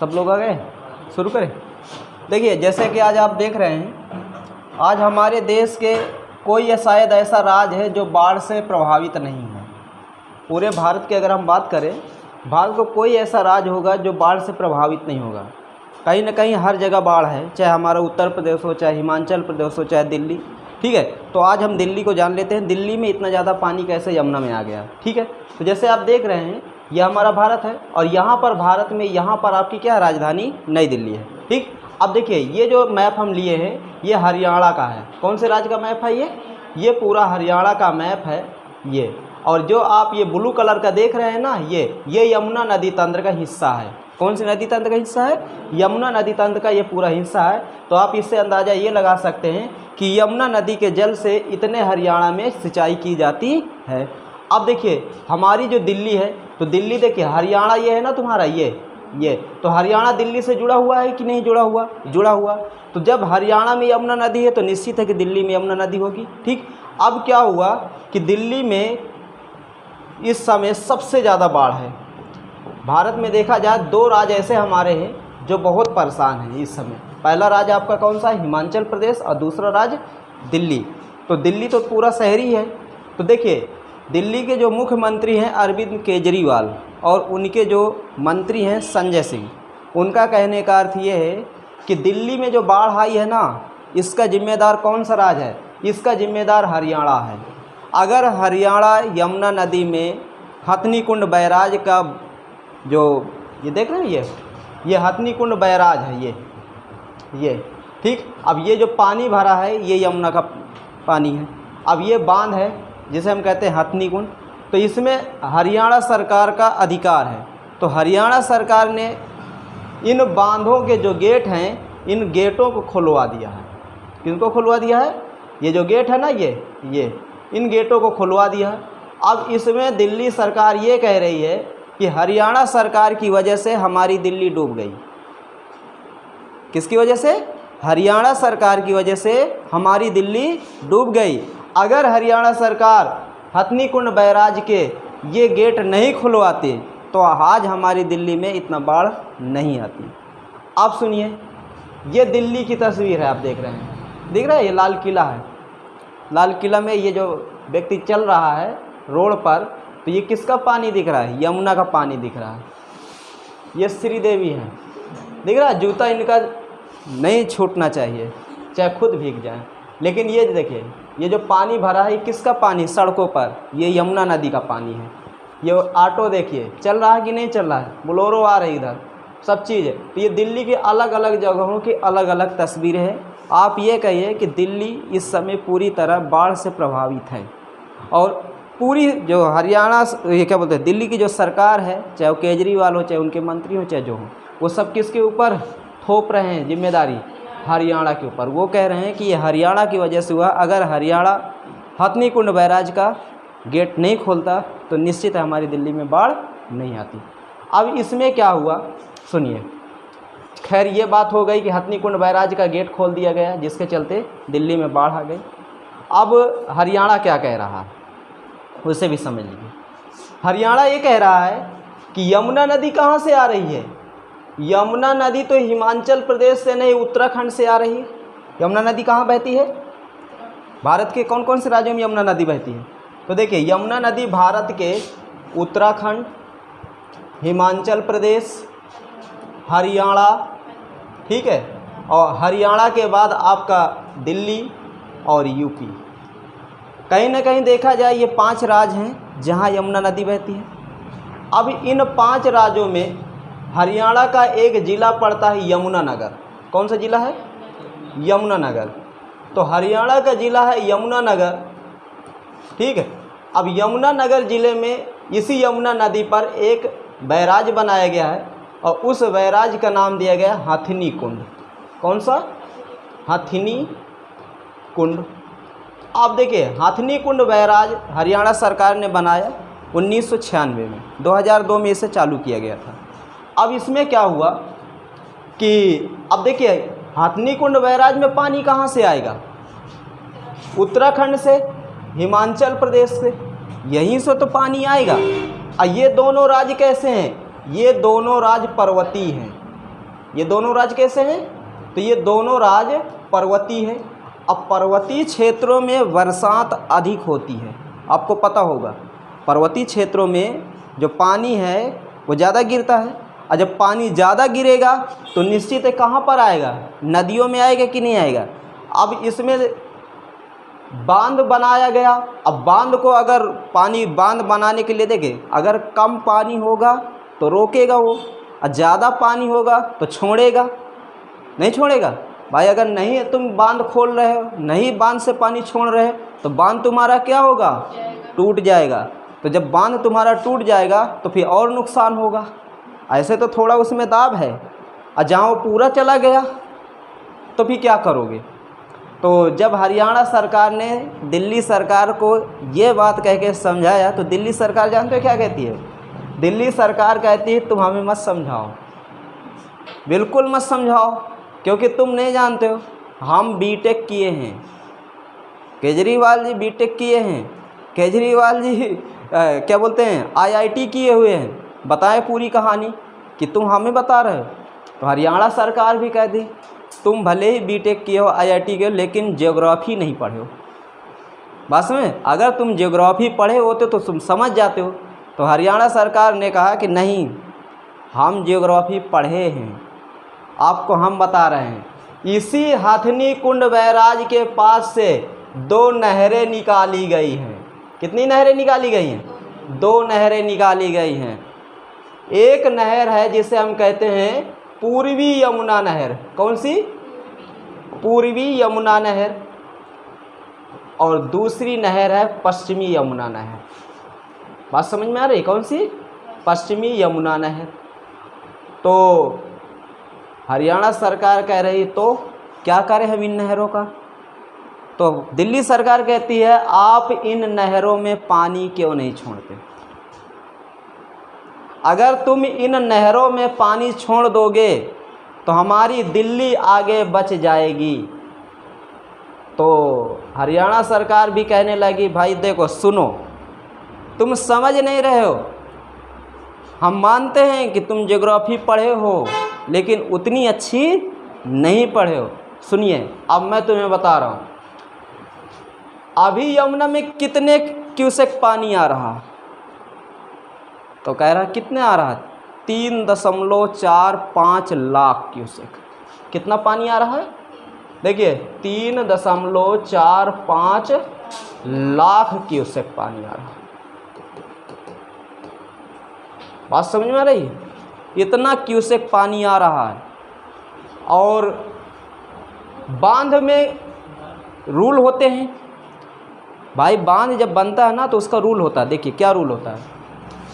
सब लोग आ गए, शुरू करें। देखिए जैसे कि आज आप देख रहे हैं, आज हमारे देश के कोई शायद ऐसा राज्य है जो बाढ़ से प्रभावित नहीं है। पूरे भारत की अगर हम बात करें, भारत को कोई ऐसा राज्य होगा जो बाढ़ से प्रभावित नहीं होगा। कहीं ना कहीं हर जगह बाढ़ है, चाहे हमारा उत्तर प्रदेश हो, चाहे हिमाचल प्रदेश हो, चाहे दिल्ली। ठीक है, तो आज हम दिल्ली को जान लेते हैं, दिल्ली में इतना ज़्यादा पानी कैसे यमुना में आ गया। ठीक है, तो जैसे आप देख रहे हैं यह हमारा भारत है और यहाँ पर भारत में यहाँ पर आपकी क्या राजधानी नई दिल्ली है। ठीक, अब देखिए ये जो मैप हम लिए हैं ये हरियाणा का है। कौन से राज्य का मैप है ये पूरा हरियाणा का मैप है ये। और जो आप ये ब्लू कलर का देख रहे हैं ना, ये यमुना नदी तंत्र का हिस्सा है। कौन सी नदी तंत्र का हिस्सा है? यमुना नदी तंत्र का ये पूरा हिस्सा है। तो आप इससे अंदाज़ा ये लगा सकते हैं कि यमुना नदी के जल से इतने हरियाणा में सिंचाई की जाती है। अब देखिए हमारी जो दिल्ली है, तो दिल्ली देखिए हरियाणा ये है ना तुम्हारा, ये तो हरियाणा दिल्ली से जुड़ा हुआ है कि नहीं जुड़ा हुआ? जुड़ा हुआ। तो जब हरियाणा में यमुना नदी है तो निश्चित है कि दिल्ली में यमुना नदी होगी। ठीक, अब क्या हुआ कि दिल्ली में इस समय सबसे ज़्यादा बाढ़ है। भारत में देखा जाए दो राज्य ऐसे हमारे हैं जो बहुत परेशान हैं इस समय। पहला राज्य आपका कौन सा है? हिमाचल प्रदेश, और दूसरा राज्य दिल्ली। तो दिल्ली तो पूरा शहरी है। तो देखिए दिल्ली के जो मुख्यमंत्री हैं अरविंद केजरीवाल और उनके जो मंत्री हैं संजय सिंह, उनका कहने का अर्थ ये है कि दिल्ली में जो बाढ़ आई है ना, इसका जिम्मेदार कौन सा राज्य है? इसका जिम्मेदार हरियाणा है। अगर हरियाणा यमुना नदी में हथनी कुंड बैराज का जो ये देख रहे हैं ये हथनी कुंड बैराज है ये ठीक। अब ये जो पानी भरा है ये यमुना का पानी है। अब ये बांध है जिसे हम कहते हैं हथनी कुंड, तो इसमें हरियाणा सरकार का अधिकार है। तो हरियाणा सरकार ने इन बांधों के जो गेट हैं, इन गेटों को खुलवा दिया है। किनको खुलवा दिया है? ये जो गेट है ना, ये इन गेटों को खुलवा दिया है। अब इसमें दिल्ली सरकार ये कह रही है कि हरियाणा सरकार की वजह से हमारी दिल्ली डूब गई। किसकी वजह से? हरियाणा सरकार की वजह से हमारी दिल्ली डूब गई। अगर हरियाणा सरकार हथनी कुंड बैराज के ये गेट नहीं खुलवाते तो आज हमारी दिल्ली में इतना बाढ़ नहीं आती। आप सुनिए, ये दिल्ली की तस्वीर है, आप देख रहे हैं, दिख रहा है? ये लाल किला है। लाल किला में ये जो व्यक्ति चल रहा है रोड पर, तो ये किसका पानी दिख रहा है? यमुना का पानी दिख रहा है। ये श्रीदेवी है, दिख रहा है? जूता इनका नहीं छूटना चाहिए, चाहे खुद भीग जाए। लेकिन ये देखिए, ये जो पानी भरा है ये किसका पानी? सड़कों पर ये यमुना नदी का पानी है। ये ऑटो देखिए चल रहा है कि नहीं चल रहा है, बोलेरो आ रही इधर, सब चीज़ है। तो ये दिल्ली की अलग अलग जगहों की अलग अलग तस्वीरें हैं। आप ये कहिए कि दिल्ली इस समय पूरी तरह बाढ़ से प्रभावित है। और पूरी जो हरियाणा, ये क्या बोलते हैं, दिल्ली की जो सरकार है, चाहे वो केजरीवाल हो, चाहे उनके मंत्री हो, चाहे जो हो, वो सब किसके ऊपर थोप रहे हैं जिम्मेदारी? हरियाणा के ऊपर। वो कह रहे हैं कि ये हरियाणा की वजह से हुआ। अगर हरियाणा हथनी कुंड बैराज का गेट नहीं खोलता तो निश्चित है हमारी दिल्ली में बाढ़ नहीं आती। अब इसमें क्या हुआ सुनिए। खैर ये बात हो गई कि हथनी कुंड बैराज का गेट खोल दिया गया, जिसके चलते दिल्ली में बाढ़ आ गई। अब हरियाणा क्या कह रहा है उसे भी समझ लीजिए। हरियाणा ये कह रहा है कि यमुना नदी कहाँ से आ रही है? यमुना नदी तो हिमाचल प्रदेश से नहीं, उत्तराखंड से आ रही है। यमुना नदी कहाँ बहती है? भारत के कौन कौन से राज्यों में यमुना नदी बहती है? तो देखिए यमुना नदी भारत के उत्तराखंड, हिमाचल प्रदेश, हरियाणा, ठीक है, और हरियाणा के बाद आपका दिल्ली और यूपी। कहीं ना कहीं देखा जाए ये 5 राज्य हैं जहां यमुना नदी बहती है। अब इन 5 राज्यों में हरियाणा का एक ज़िला पड़ता है यमुनानगर। कौन सा ज़िला है? यमुनानगर। तो हरियाणा का ज़िला है यमुनानगर, ठीक है। अब यमुनानगर ज़िले में इसी यमुना नदी पर एक बैराज बनाया गया है और उस बैराज का नाम दिया गया हथनी कुंड। कौन सा? हथनी कुंड। आप देखिए हथनी कुंड बैराज हरियाणा सरकार ने बनाया 1996 में, 2002 में इसे चालू किया गया था। अब इसमें क्या हुआ कि अब देखिए हथनी कुंड बैराज में पानी कहाँ से आएगा? उत्तराखंड से, हिमाचल प्रदेश से, यहीं से तो पानी आएगा। और ये दोनों राज्य कैसे हैं? ये दोनों राज्य पर्वतीय हैं। ये दोनों राज्य कैसे हैं? तो ये दोनों राज्य पर्वतीय है। अब पर्वतीय क्षेत्रों में बरसात अधिक होती है, आपको पता होगा। पर्वतीय क्षेत्रों में जो पानी है वो ज़्यादा गिरता है, और जब पानी ज़्यादा गिरेगा तो निश्चित है कहाँ पर आएगा? नदियों में आएगा कि नहीं आएगा? अब इसमें बांध बनाया गया। अब बांध को अगर बांध बनाने के लिए देखें, अगर कम पानी होगा तो रोकेगा वो, और ज़्यादा पानी होगा तो छोड़ेगा, नहीं छोड़ेगा भाई। अगर नहीं तुम बांध खोल रहे हो, नहीं बांध से पानी छोड़ रहे हो, तो बांध तुम्हारा क्या होगा? टूट जाएगा। तो जब बांध तुम्हारा टूट जाएगा तो फिर और नुकसान होगा। ऐसे तो थोड़ा उसमें दाब है, और जहाँ वो पूरा चला गया तो फिर क्या करोगे? तो जब हरियाणा सरकार ने दिल्ली सरकार को ये बात कह के समझाया, तो दिल्ली सरकार जानते हो क्या कहती है? दिल्ली सरकार कहती है तुम हमें मत समझाओ, बिल्कुल मत समझाओ, क्योंकि तुम नहीं जानते हो। हम बीटेक किए हैं, केजरीवाल जी बीटेक किए हैं, केजरीवाल जी क्या बोलते हैं आईआईटी किए हुए हैं। बताएं पूरी कहानी कि तुम हमें बता रहे हो। तो हरियाणा सरकार भी कह दी तुम भले ही बीटेक किए हो, आईआईटी के हो, लेकिन ज्योग्राफी नहीं पढ़े हो। बात में अगर तुम ज्योग्राफी पढ़े होते तो तुम समझ जाते हो। तो हरियाणा सरकार ने कहा कि नहीं, हम ज्योग्राफी पढ़े हैं, आपको हम बता रहे हैं। इसी हथनी कुंड बैराज के पास से 2 नहरें निकाली गई हैं। कितनी नहरें निकाली गई हैं? 2 नहरें निकाली गई हैं। एक नहर है जिसे हम कहते हैं पूर्वी यमुना नहर। कौन सी? पूर्वी यमुना नहर। और दूसरी नहर है पश्चिमी यमुना नहर। बात समझ में आ रही? कौन सी? पश्चिमी यमुना नहर। तो हरियाणा सरकार कह रही तो क्या करें हम इन नहरों का? तो दिल्ली सरकार कहती है आप इन नहरों में पानी क्यों नहीं छोड़ते? अगर तुम इन नहरों में पानी छोड़ दोगे तो हमारी दिल्ली आगे बच जाएगी। तो हरियाणा सरकार भी कहने लगी भाई देखो सुनो, तुम समझ नहीं रहे हो। हम मानते हैं कि तुम ज्योग्राफी पढ़े हो, लेकिन उतनी अच्छी नहीं पढ़े हो। सुनिए, अब मैं तुम्हें बता रहा हूँ, अभी यमुना में कितने क्यूसेक पानी आ रहा? तो कह रहा कितने आ रहा? 3.45 लाख क्यूसेक। कितना पानी आ रहा है? देखिए 3.45 लाख क्यूसेक पानी आ रहा है। बात समझ में आ रही है? इतना क्यूसेक पानी आ रहा है। और बांध में रूल होते हैं भाई। बांध जब बनता है ना तो उसका रूल होता है। देखिए क्या रूल होता है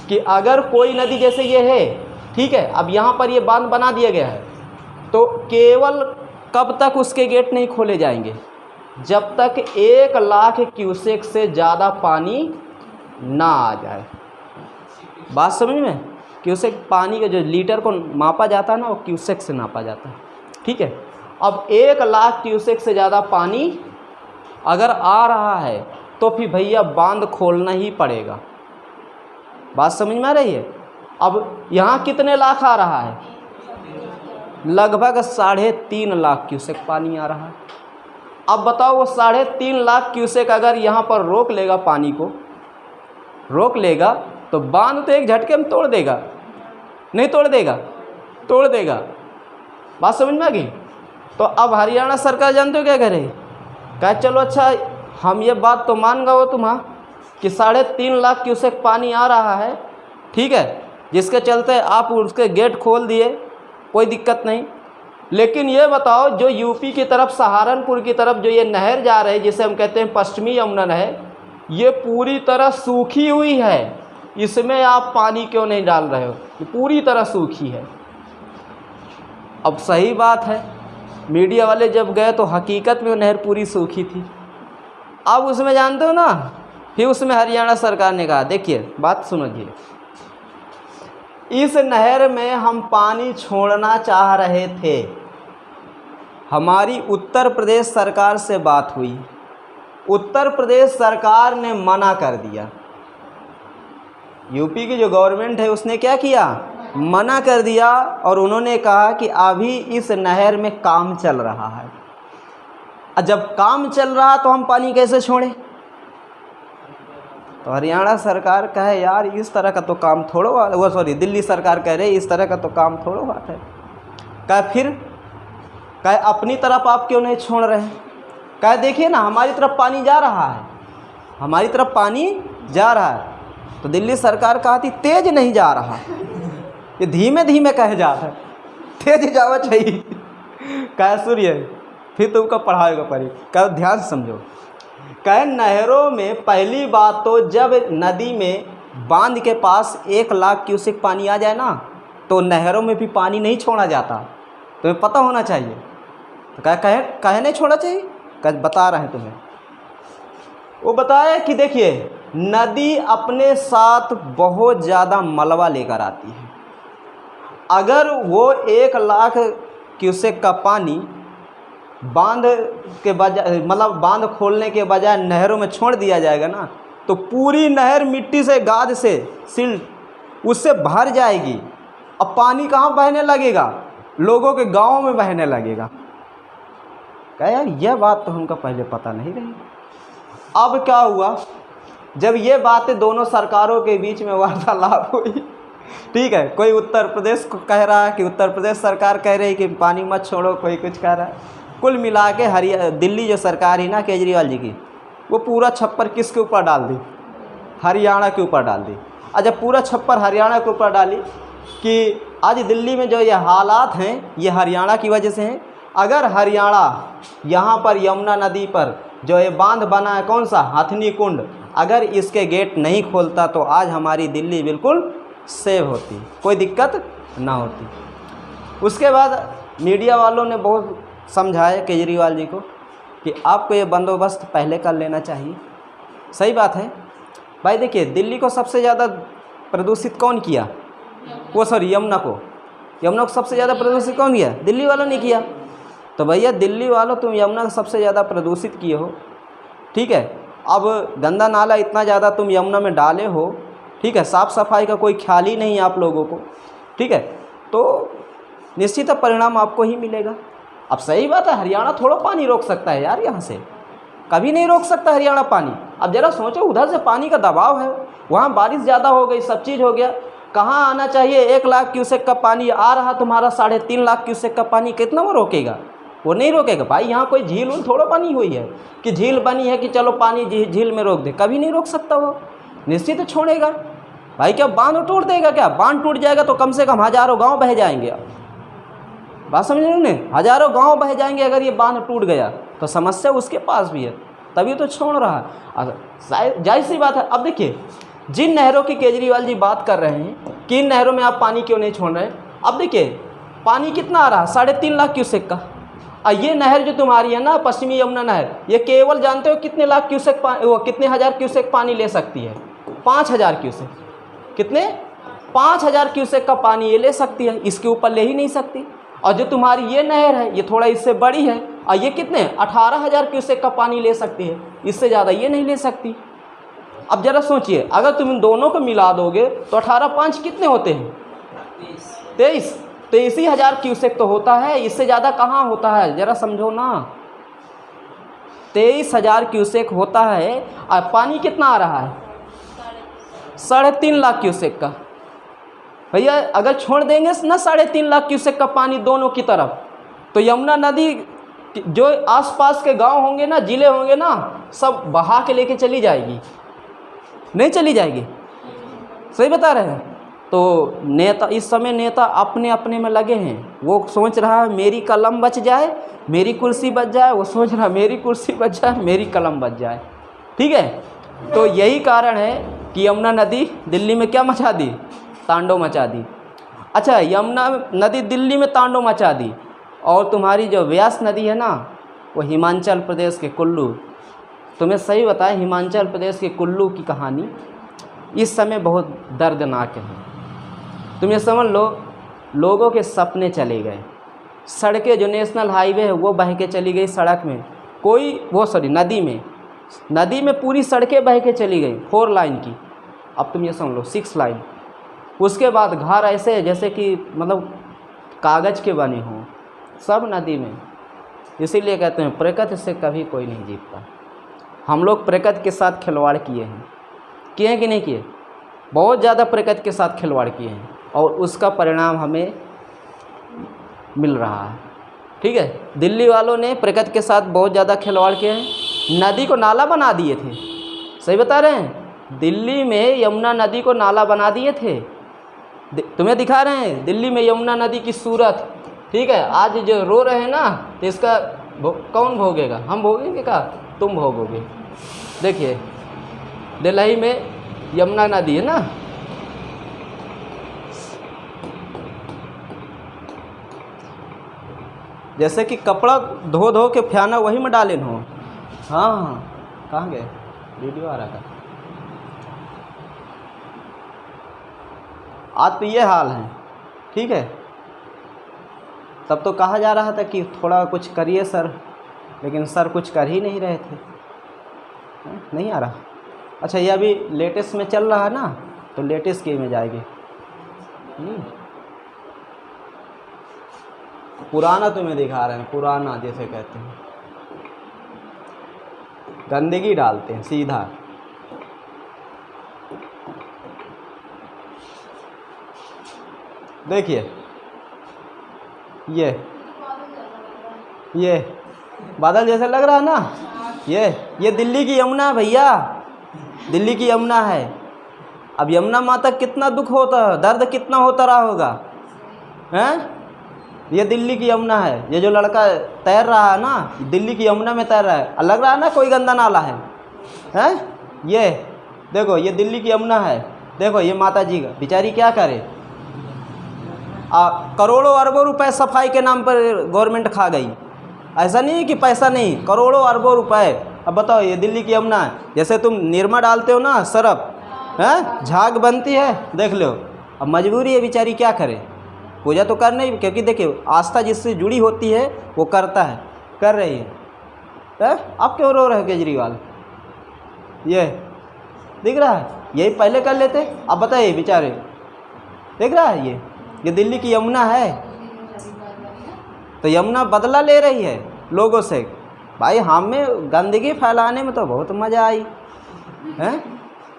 कि अगर कोई नदी जैसे ये है, ठीक है, अब यहाँ पर ये बांध बना दिया गया है, तो केवल कब तक उसके गेट नहीं खोले जाएंगे? जब तक 1 लाख क्यूसेक से ज़्यादा पानी ना आ जाए। बात समझ में? क्यूसेक पानी के जो लीटर को मापा जाता है ना, वो क्यूसेक से नापा जाता है, ठीक है। अब 1 लाख क्यूसेक से ज़्यादा पानी अगर आ रहा है तो फिर भैया बांध खोलना ही पड़ेगा। बात समझ में आ रही है? अब यहाँ कितने लाख आ रहा है? लगभग 3.5 लाख क्यूसेक पानी आ रहा है। अब बताओ वो 3.5 लाख क्यूसेक अगर यहाँ पर रोक लेगा, पानी को रोक लेगा, तो बांध तो एक झटके में तोड़ देगा। नहीं तोड़ देगा? तोड़ देगा। बात समझ में आ गई? तो अब हरियाणा सरकार जानते हो क्या करे? कहा चलो अच्छा, हम ये बात तो मान गए हो तुम्हारा कि 3.5 लाख क्यूसेक पानी आ रहा है, ठीक है, जिसके चलते आप उसके गेट खोल दिए, कोई दिक्कत नहीं। लेकिन ये बताओ जो यूपी की तरफ, सहारनपुर की तरफ जो ये नहर जा रही है, जिसे हम कहते हैं पश्चिमी यमुना नहर, ये पूरी तरह सूखी हुई है, इसमें आप पानी क्यों नहीं डाल रहे हो? ये पूरी तरह सूखी है। अब सही बात है, मीडिया वाले जब गए तो हकीकत में वो नहर पूरी सूखी थी। अब उसमें जानते हो ना, फिर उसमें हरियाणा सरकार ने कहा देखिए बात सुनिए, इस नहर में हम पानी छोड़ना चाह रहे थे, हमारी उत्तर प्रदेश सरकार से बात हुई, उत्तर प्रदेश सरकार ने मना कर दिया। यूपी की जो गवर्नमेंट है उसने क्या किया? मना कर दिया और उन्होंने कहा कि अभी इस नहर में काम चल रहा है, और जब काम चल रहा तो हम पानी कैसे छोड़ें। तो हरियाणा सरकार कहे यार इस तरह का तो काम थोड़ो, वो सॉरी दिल्ली सरकार कह रही इस तरह का तो काम थोड़ो बात है। कहे फिर कहे अपनी तरफ आप क्यों नहीं छोड़ रहे हैं। कहे देखिए ना हमारी तरफ पानी जा रहा है, हमारी तरफ पानी जा रहा है। तो दिल्ली सरकार कहती तेज नहीं जा रहा, ये धीमे धीमे कहे जाता है, तेज जावा चाहिए। कहे सूर्य फिर तुमको पढ़ाएगा परी। कहे ध्यान से समझो। कहे नहरों में पहली बात तो जब नदी में बांध के पास 1 लाख क्यूसेक पानी आ जाए ना, तो नहरों में भी पानी नहीं छोड़ा जाता, तुम्हें पता होना चाहिए। तो कहे नहीं छोड़ा चाहिए। कहे बता रहे हैं तुम्हें। वो बताया कि देखिए नदी अपने साथ बहुत ज़्यादा मलबा लेकर आती है। अगर वो 1 लाख क्यूसेक का पानी बांध के बजाय मतलब बांध खोलने के बजाय नहरों में छोड़ दिया जाएगा ना, तो पूरी नहर मिट्टी से गाद से सिल्ट उससे भर जाएगी। अब पानी कहाँ बहने लगेगा, लोगों के गाँव में बहने लगेगा। कहा यार यह बात तो हमको पहले पता नहीं रही। अब क्या हुआ, जब ये बातें दोनों सरकारों के बीच में वार्तालाप हुई, ठीक है, कोई उत्तर प्रदेश को कह रहा है कि उत्तर प्रदेश सरकार कह रही है कि पानी मत छोड़ो, कोई कुछ कह रहा है। कुल मिला के दिल्ली जो सरकार है ना केजरीवाल जी की, वो पूरा छप्पर किसके ऊपर डाल दी, हरियाणा के ऊपर डाल दी। और जब पूरा छप्पर हरियाणा के ऊपर डाली कि आज दिल्ली में जो ये हालात हैं ये हरियाणा की वजह से हैं। अगर हरियाणा यहाँ पर यमुना नदी पर जो ये बांध बना है कौन सा, हथनी कुंड, अगर इसके गेट नहीं खोलता तो आज हमारी दिल्ली बिल्कुल सेव होती, कोई दिक्कत ना होती। उसके बाद मीडिया वालों ने बहुत समझाया केजरीवाल जी को कि आपको ये बंदोबस्त पहले कर लेना चाहिए। सही बात है भाई। देखिए दिल्ली को सबसे ज़्यादा प्रदूषित कौन किया, वो सॉरी यमुना को सबसे ज़्यादा प्रदूषित कौन किया, दिल्ली वालों ने किया। तो भैया दिल्ली वालों तुम यमुना को सबसे ज़्यादा प्रदूषित किए हो, ठीक है। अब गंदा नाला इतना ज़्यादा तुम यमुना में डाले हो, ठीक है, साफ़ सफाई का कोई ख्याल ही नहीं है आप लोगों को, ठीक है, तो निश्चित परिणाम आपको ही मिलेगा। अब सही बात है हरियाणा थोड़ा पानी रोक सकता है यार, यहाँ से कभी नहीं रोक सकता हरियाणा पानी। अब ज़रा सोचो उधर से पानी का दबाव है, वहाँ बारिश ज़्यादा हो गई, सब चीज़ हो गया, कहाँ आना चाहिए 1 लाख क्यूसेक का पानी आ रहा तुम्हारा 3.5 लाख क्यूसेक का पानी, कितना वो रोकेगा, वो नहीं रोकेगा भाई। यहाँ कोई झील उल थोड़ा बनी हुई है कि झील बनी है कि चलो पानी झील में रोक दे, कभी नहीं रोक सकता वो, निश्चित छोड़ेगा भाई। क्या बांध तोड़ देगा क्या, बांध टूट जाएगा तो कम से कम हज़ारों गाँव बह जाएंगे। बात समझ रहे हैं, हज़ारों गांव बह जाएंगे अगर ये बांध टूट गया, तो समस्या उसके पास भी है, तभी तो छोड़ रहा है। जाहिर सी बात है। अब देखिए जिन नहरों की केजरीवाल जी बात कर रहे हैं कि इन नहरों में आप पानी क्यों नहीं छोड़ रहे हैं, अब देखिए पानी कितना आ रहा है 3.5 लाख क्यूसेक का। और ये नहर जो तुम्हारी है ना पश्चिमी यमुना नहर, ये केवल जानते हो कितने लाख क्यूसेक कितने हज़ार क्यूसेक पानी ले सकती है, 5000 क्यूसेक। कितने, 5000 क्यूसेक का पानी ये ले सकती है, इसके ऊपर ले ही नहीं सकती। और जो तुम्हारी ये नहर है ये थोड़ा इससे बड़ी है, और ये कितने 18000 क्यूसेक का पानी ले सकती है, इससे ज़्यादा ये नहीं ले सकती। अब ज़रा सोचिए अगर तुम इन दोनों को मिला दोगे तो 18 5 कितने होते हैं, 23,000 क्यूसेक तो होता है, इससे ज़्यादा कहाँ होता है, ज़रा समझो ना। 23,000 क्यूसेक होता है और पानी कितना आ रहा है 3.5 लाख क्यूसेक का। भैया अगर छोड़ देंगे ना 3.5 लाख क्यूसेक का पानी दोनों की तरफ, तो यमुना नदी जो आसपास के गांव होंगे ना, जिले होंगे ना, सब बहा के लेके चली जाएगी, नहीं चली जाएगी। सही बता रहे हैं। तो नेता इस समय नेता अपने अपने में लगे हैं, वो सोच रहा है मेरी कलम बच जाए, मेरी कुर्सी बच जाए, वो सोच रहा है मेरी कुर्सी बच जाए, मेरी कलम बच जाए, ठीक है। तो यही कारण है कि यमुना नदी दिल्ली में क्या मचा दी, तांडव मचा दी। अच्छा यमुना नदी दिल्ली में तांडव मचा दी, और तुम्हारी जो व्यास नदी है ना वो हिमाचल प्रदेश के कुल्लू, तुम्हें सही बताएं हिमाचल प्रदेश के कुल्लू की कहानी इस समय बहुत दर्दनाक है। तुम ये समझ लो लोगों के सपने चले गए, सड़कें जो नेशनल हाईवे है वो बह के चली गई सड़क में, नदी में पूरी सड़कें बह के चली गई 4 लाइन की। अब तुम ये समझ लो 6 लाइन, उसके बाद घर ऐसे जैसे कि मतलब कागज़ के बने हों, सब नदी में। इसीलिए कहते हैं प्रकृति से कभी कोई नहीं जीतता। हम लोग प्रकृति के साथ खिलवाड़ किए हैं कि नहीं किए? बहुत ज़्यादा प्रकृति के साथ खिलवाड़ किए हैं और उसका परिणाम हमें मिल रहा है। ठीक है, दिल्ली वालों ने प्रकृति के साथ बहुत ज़्यादा खिलवाड़ किए हैं, नदी को नाला बना दिए थे। सही बता रहे हैं, दिल्ली में यमुना नदी को नाला बना दिए थे। तुम्हें दिखा रहे हैं दिल्ली में यमुना नदी की सूरत। ठीक है, आज जो रो रहे हैं ना, तो इसका कौन भोगेगा? हम भोगेंगे क्या? तुम भोगोगे। देखिए दिल्ली में यमुना नदी है ना, जैसे कि कपड़ा धो धो के फयाना वही में डाले हो। हाँ हाँ, कहाँ गए? वीडियो आ रहा था। आज तो ये हाल है। ठीक है, तब तो कहा जा रहा था कि थोड़ा कुछ करिए सर, लेकिन सर कुछ कर ही नहीं रहे थे। नहीं आ रहा। अच्छा, ये अभी लेटेस्ट में चल रहा है ना, तो लेटेस्ट के में जाएगी। पुराना तुम्हें दिखा रहे हैं, पुराना जैसे कहते हैं, गंदगी डालते हैं सीधा। देखिए ये बादल जैसे लग रहा है ना, ये दिल्ली की यमुना है भैया, दिल्ली की यमुना है। अब यमुना माता कितना दुख होता है, दर्द कितना होता रहा होगा, हैं? ये दिल्ली की यमुना है। ये जो लड़का तैर रहा है ना, दिल्ली की यमुना में तैर रहा है, लग रहा है ना कोई गंदा नाला है, हैं? ये देखो, ये दिल्ली की यमुना है। देखो ये माता जी का बेचारी क्या करे, करोड़ों अरबों रुपए सफाई के नाम पर गवर्नमेंट खा गई। ऐसा नहीं है कि पैसा नहीं, करोड़ों अरबों रुपए। अब बताओ, ये दिल्ली की यमुना है। जैसे तुम निरमा डालते हो ना सरफ, हैं, झाग बनती है, देख लो। अब मजबूरी है, बेचारी क्या करे, पूजा तो करना ही, क्योंकि देखिए आस्था जिससे जुड़ी होती है वो करता है, कर रही है। अब क्यों रो रहे हो केजरीवाल? ये दिख रहा है, यही पहले कर लेते। अब बताइए बेचारे, दिख रहा है ये दिल्ली की यमुना है। तो यमुना बदला ले रही है लोगों से। भाई हमें गंदगी फैलाने में तो बहुत मज़ा आई हैं।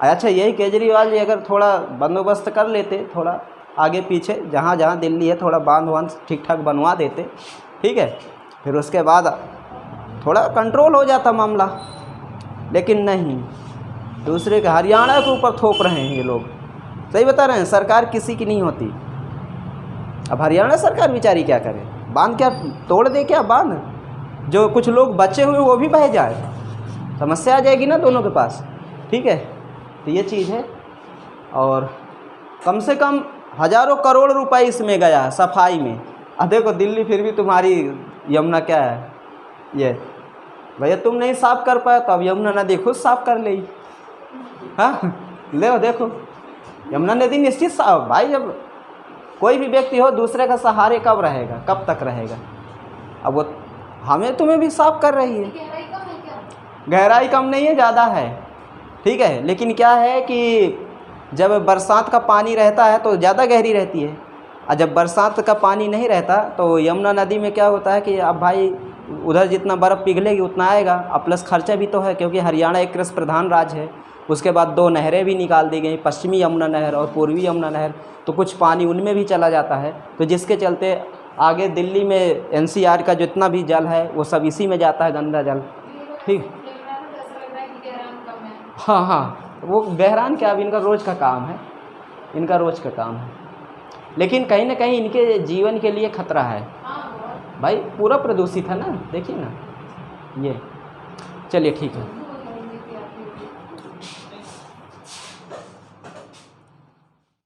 अच्छा, यही केजरीवाल जी अगर थोड़ा बंदोबस्त कर लेते, थोड़ा आगे पीछे जहाँ जहाँ दिल्ली है, थोड़ा बांध वांध ठीक ठाक बनवा देते, ठीक है, फिर उसके बाद थोड़ा कंट्रोल हो जाता मामला। लेकिन नहीं, दूसरे के हरियाणा के ऊपर थोप रहे हैं ये लोग। सही बता रहे हैं, सरकार किसी की नहीं होती। अब हरियाणा सरकार बेचारी क्या करे, बांध क्या तोड़ दे क्या बांध? जो कुछ लोग बचे हुए वो भी बह जाए, समस्या आ जाएगी ना दोनों के पास। ठीक है, तो ये चीज़ है। और कम से कम हज़ारों करोड़ रुपए इसमें गया है सफाई में। अब देखो दिल्ली फिर भी तुम्हारी यमुना क्या है, ये भैया तुम नहीं साफ़ कर पाए तो अब यमुना नदी खुद साफ़ कर ले। हाँ ले देखो, यमुना नदी निश्चित साफ। भाई जब कोई भी व्यक्ति हो दूसरे का सहारे कब रहेगा, कब तक रहेगा? अब वो हमें तुम्हें भी साफ कर रही है। गहराई कम नहीं है, ज़्यादा है। ठीक है, लेकिन क्या है कि जब बरसात का पानी रहता है तो ज़्यादा गहरी रहती है, और जब बरसात का पानी नहीं रहता तो यमुना नदी में क्या होता है कि अब भाई उधर जितना बर्फ़ पिघलेगी उतना आएगा। अब प्लस खर्चा भी तो है, क्योंकि हरियाणा एक कृषि प्रधान राज्य है। उसके बाद 2 नहरें भी निकाल दी गई, पश्चिमी यमुना नहर और पूर्वी यमुना नहर, तो कुछ पानी उनमें भी चला जाता है। तो जिसके चलते आगे दिल्ली में NCR का जितना भी जल है वो सब इसी में जाता है, गंदा जल। ठीक, हाँ हाँ, वो गहरान क्या, अब इनका रोज़ का काम है, इनका रोज़ का काम है। लेकिन कहीं ना कहीं इनके जीवन के लिए खतरा है भाई, पूरा प्रदूषित है ना, देखिए ना ये। चलिए ठीक है।